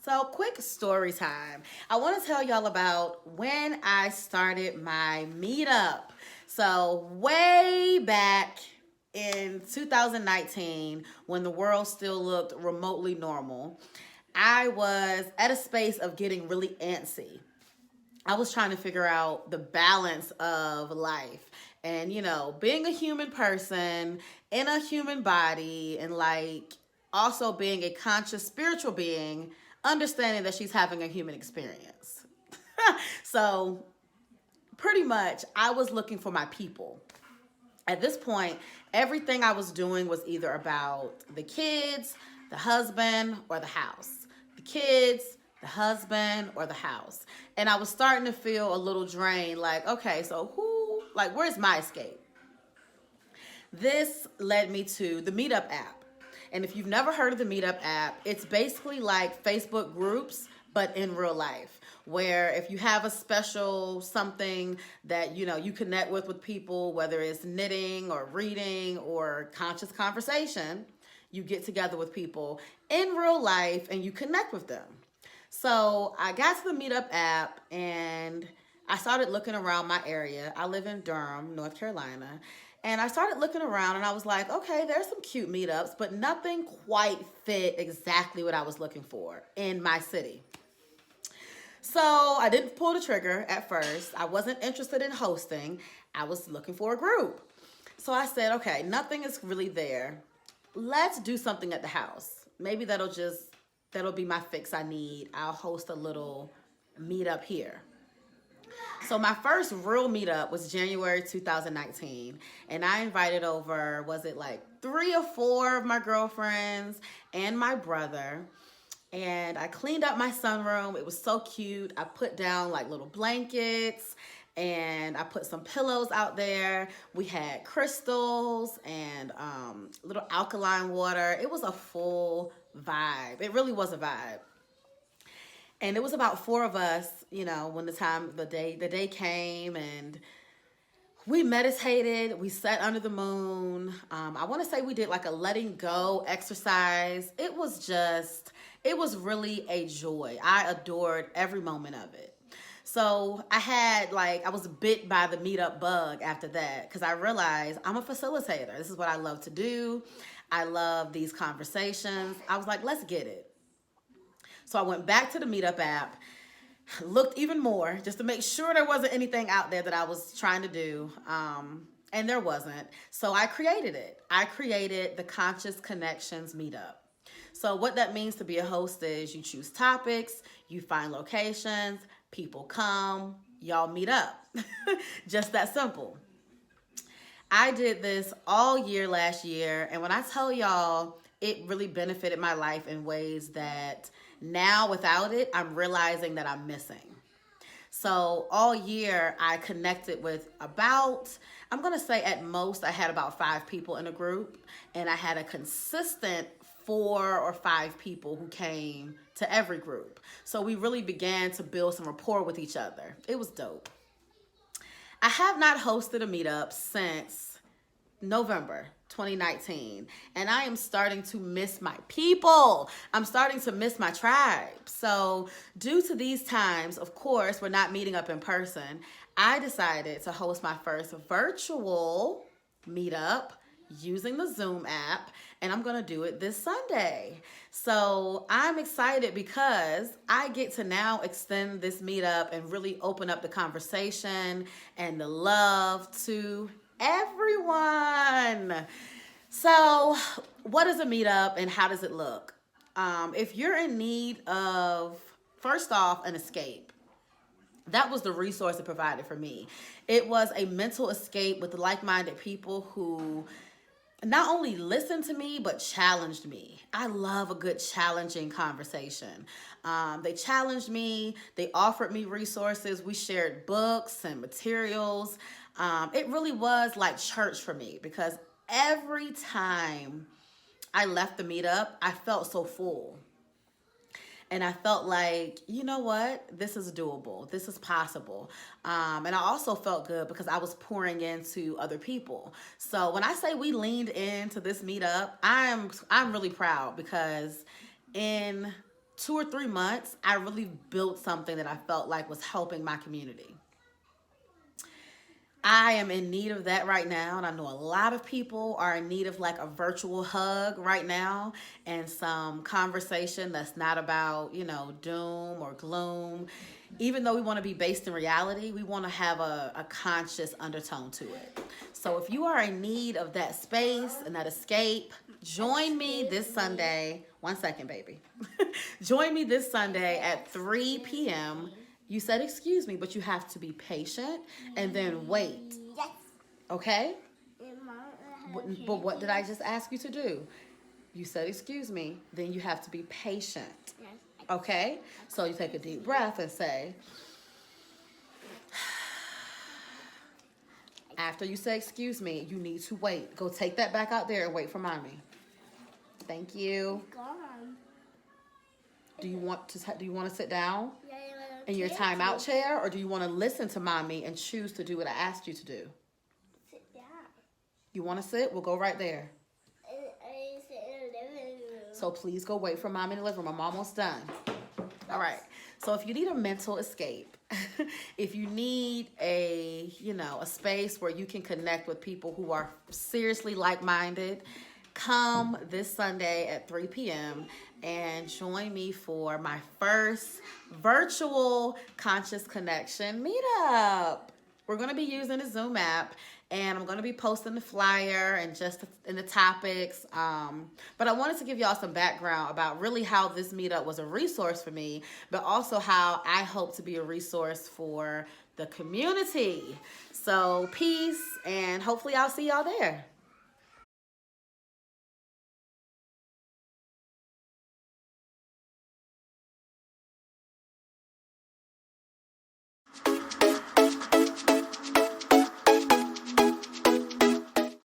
So, quick story time. I want to tell y'all about when I started my meetup. So, way back in 2019, when the world still looked remotely normal, I was at a space of getting really antsy. I was trying to figure out the balance of life and, being a human person in a human body and also being a conscious spiritual being, understanding that she's having a human experience. So, pretty much, I was looking for my people. At this point, everything I was doing was either about the kids, the husband, or the house. The kids, the husband, or the house. And I was starting to feel a little drained, like, okay, so where's my escape? This led me to the Meetup app. And if you've never heard of the Meetup app, it's basically like Facebook groups, but in real life. Where if you have a special something that you connect with people, whether it's knitting or reading or conscious conversation, you get together with people in real life and you connect with them. So I got to the Meetup app and I started looking around my area. I live in Durham, North Carolina. And I started looking around and I was like, okay, there's some cute meetups, but nothing quite fit exactly what I was looking for in my city. So I didn't pull the trigger at first. I wasn't interested in hosting. I was looking for a group. So I said, okay, nothing is really there. Let's do something at the house. Maybe that'll be my fix I need. I'll host a little meetup here. So my first real meetup was January 2019, and I invited over, was it like 3 or 4 of my girlfriends and my brother, and I cleaned up my sunroom. It was so cute. I put down like little blankets and I put some pillows out there. We had crystals and little alkaline water. It was a full vibe. It really was a vibe. And it was about 4 of us, when the day came, and we meditated, we sat under the moon. I want to say we did like a letting go exercise. It was really a joy. I adored every moment of it. So I was bit by the meetup bug after that because I realized I'm a facilitator. This is what I love to do. I love these conversations. I was like, let's get it. So I went back to the Meetup app, looked even more just to make sure there wasn't anything out there that I was trying to do. And there wasn't. So I created it. I created the Conscious Connections Meetup. So what that means to be a host is you choose topics, you find locations, people come, y'all meet up. Just that simple. I did this all year last year, and when I tell y'all, it really benefited my life in ways that now without it, I'm realizing that I'm missing. So all year I connected with I'm going to say at most I had about 5 people in a group, and I had a consistent 4 or 5 people who came to every group. So we really began to build some rapport with each other. It was dope. I have not hosted a meetup since November 2019, and I am starting to miss my people. I'm starting to miss my tribe. So due to these times, of course, we're not meeting up in person. I decided to host my first virtual meetup using the Zoom app, and I'm gonna do it this Sunday. So I'm excited because I get to now extend this meetup and really open up the conversation and the love to everyone. So what is a meetup and how does it look? If you're in need of, first off, an escape, that was the resource it provided for me. It was a mental escape with like-minded people who not only listened to me, but challenged me. I love a good challenging conversation. They challenged me. They offered me resources. We shared books and materials. It really was like church for me because every time I left the meetup, I felt so full. And I felt like, you know what? This is doable. This is possible. And I also felt good because I was pouring into other people. So when I say we leaned into this meetup, I'm really proud because in 2 or 3 months, I really built something that I felt like was helping my community. I am in need of that right now, and I know a lot of people are in need of like a virtual hug right now and some conversation that's not about, doom or gloom. Even though we want to be based in reality, we want to have a conscious undertone to it. So if you are in need of that space and that escape, join me this Sunday. 1 second, baby. Join me this Sunday at 3 p.m. You said excuse me, but you have to be patient and then wait. Yes. Okay? But what did I just ask you to do? You said excuse me, then you have to be patient. Okay? So you take a deep breath and say, after you say excuse me, you need to wait. Go take that back out there and wait for mommy. Thank you. Do you want to sit down in your timeout chair, or do you want to listen to mommy and choose to do what I asked you to do? Sit down. You want to sit? We'll go right there. I sit in the living room. So please go wait for mommy in the living room. I'm almost done. All right. So if you need a mental escape, if you need a space where you can connect with people who are seriously like-minded, come this Sunday at 3 p.m. and join me for my first virtual conscious connection meetup. We're going to be using the Zoom app, and I'm going to be posting the flyer and just in the topics. But I wanted to give y'all some background about really how this meetup was a resource for me, but also how I hope to be a resource for the community. So peace, and hopefully I'll see y'all there.